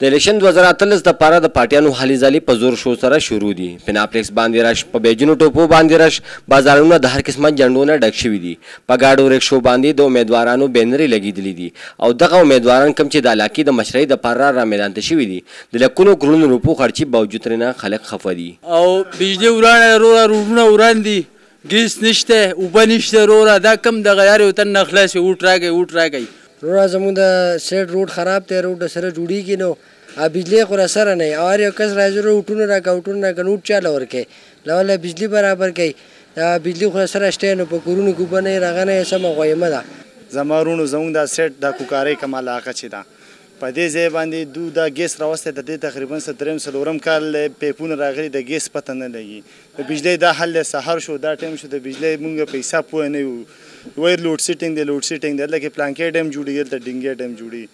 د الیکشن 2013 د پاره د پارټیانو هلې ځلې په زور شور سره شروع دي. پیناپلیکس باندې رش، په بیجونو ټوپو باندې رش، بازارونه د هر قسمه جنډونه ډک شوي دي. په ګاډو رکشو باندې د امیدوارانو بینرې لګېدلي دي او دغه امیدواران کوم چې د علاقې د مشرۍ د پاره را میدان ته شوي دي د لکونو کروڑونو روپو خرچي باوجود ترېنه خلک خفه دي. او بجلي ورانه روډونه وران دي، ګیس نشته، اوبه نشته وروره. دا کم دغه یار یو تن نه خلاص اوټ راکوي وروره. زمونږ د سیټ روډ خراب دی، روډ سره جوړیږي نو بجلی خو را سره نه او هر یو کس راځي اوټونه راکوي نوټ چاله ورکوي له بجلی برابر کوي. بجلی خو سره شته نو په کورونو کې اوبه نه راغنه سمه غویمه ده. زما وروڼو زموږ دا سیټ د کوکارۍ کومه علاقه چې ده په دې ځای باندې دو دا ګیس راوستی د دې تقریبا درېیم څلورم کال پیپونه راغلي د ګیس پته نه لګي. د بجلی دا حل سهار شو، دا ټایم شو، د بجلی مونږ په حساب پوه نه یو. وایي لوډ سیټینګ دی، لوډ سیټینګ دی، لکه پلانکې ډیم جوړېږي دلته ډینګې ډیم جوړېږي.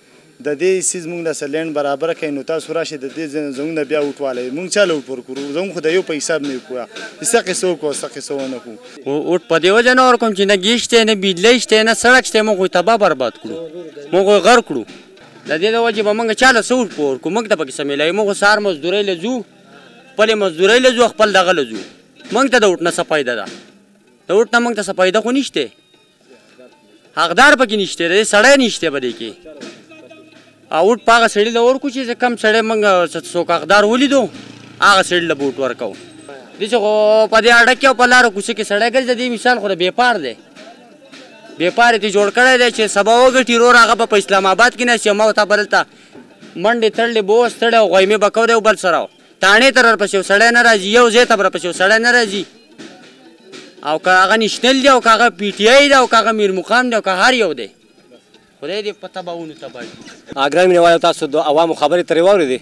د دې سیز مونږ داسې لینډ برابره کوي نو تاسو راشئ د دې زموږ نه بیا اوټ والئ. مونږ چاله اوټ ورکړو، زموږ خو د یو په حساب نه کوو، څه قصه وکړو څه قصه ونه کړو. اوټ په دې وجه نه ورکوم چې نه ګیس شته، نه بجلی شته، نه سړک شته. موږ تباه برباد کړو، موږ غر کړو. د دې د وجې به موږ چاله څه اوټ ورکړو؟ موږ ته پکې څه میلایي؟ موږ سهار مزدورۍ له ځو، خپلې مزدورۍ له ځو، خپل دغه له ځو. موږ ته د اوټ نه څه فایده ده؟ د اوټ نه موږ ته څه فایده خو نشته، حقدار پکې نشته، د سړی نشته په دې کې. اوټ په هغه سړي له ورکړو چې کم سړی موږ څوک حقدار ولیدو هغه سړي له به اوټ ورکوو. داسې خو په دې اډه کې او په لاره کوڅه کې سړی ګرځي. د دې مثال خو د بېپار دی، بېپار یې جوړ کړی دی چې سبا وګټي رور هغه به په اسلام آباد کې ناست ما ورته بلته منډې تړلې به اوس تړی او غویمې به کوی او بل سره تاڼې ته راپسې یو سړی نه راځي، یو ځای ته به راپسې یو سړی نه راځي. او که هغه نیشنل دی او که هغه پی ټي آی دی او که هغه میر مقام دی او که هر یو دی، خدای دې په تباهونو تباه کړي. ګران مینوالو، تاسو د عوامو خبرې ترې واورېدې.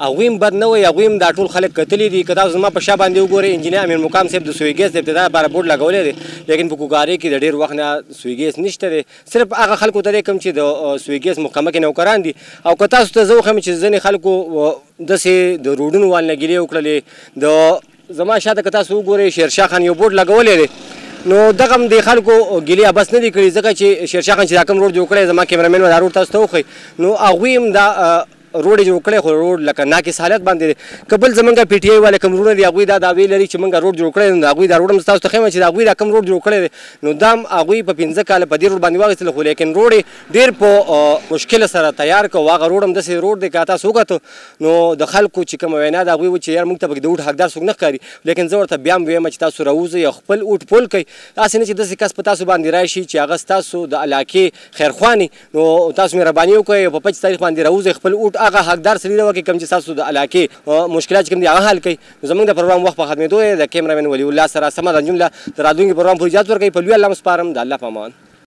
هغوی هم بد نه وایي، هغوی هم دا ټول خلک کتلي دي. که تاسو زما په شا باندې وګورئ، انجینر امیر مقام صاحب د سوی ګیس د ابتدا لپاره بورډ لګولی دی، لیکن په کوکارۍ کې د ډېر وخت نه سوی ګیس نشته دی. صرف هغه خلکو ته دی کوم چې د سوی ګیس محکمه کې نوکران دي. او که تاسو ته زه وښیم چې ځینې خلکو داسې د روډونو والنه ګیلې وکړلې. د زما شاته که تاسو وګورئ شیرشاه خان یو بورډ لګولی دی، نو دغه هم د خلکو ګیلې بس نه دي کړي، ځکه چې شیرشاه خان چې دا کوم روډ جوړ کړی، زما کیمرامین به دا روډ تاسو ته وښیي، نو هغوی هم دا روډ یې جوړ کړی، خو روډ لکه ناقص حالت باندې دی. که بل زمونږ پی ټي آی والے کوم روډونه دي هغوی دا دعوې لري چې موږ روډ جوړ کړی دی، نو هغوی دا روډ هم تاسو ته ښیم چې هغوی دا کوم روډ جوړ کړی دی، نو دا هم هغوی په 15 کاله په دې روډ باندې واخیستل، خو لیکن روډ یې ډېر په مشکله سره تیار کړ. هغه روډ هم داسې روډ دی که تاسو وکتو نو د خلکو چې کومه وینا ده هغوی وایي چې یار موږ ته پکې د اوټ حقدار څوک نه ښکاري. لیکن زه ورته بیا هم ویم چې تاسو راوځئ او خپل اوټ پول کوئ. داسې نه چې داسې کس په تاسو باندې راشي چې هغه ستاسو د علاقې خیرخواني، نو تاسو مهرباني وکړئ او په 25 تاریخ باندې راوځئ، خپل اوټ هغه حقدار سړي وکړئ کوم چې تاسو د علاقې مشکلات چې کوم دي هغه حل کوي. زموږ د پروګرام وخت په ختمېدو دی. د کیمرامین ولی الله سره سمه د جمله د راتلونکي پروګرام پورې اجازه ورکوئ. په لوی الله مسپارم، د الله په امان.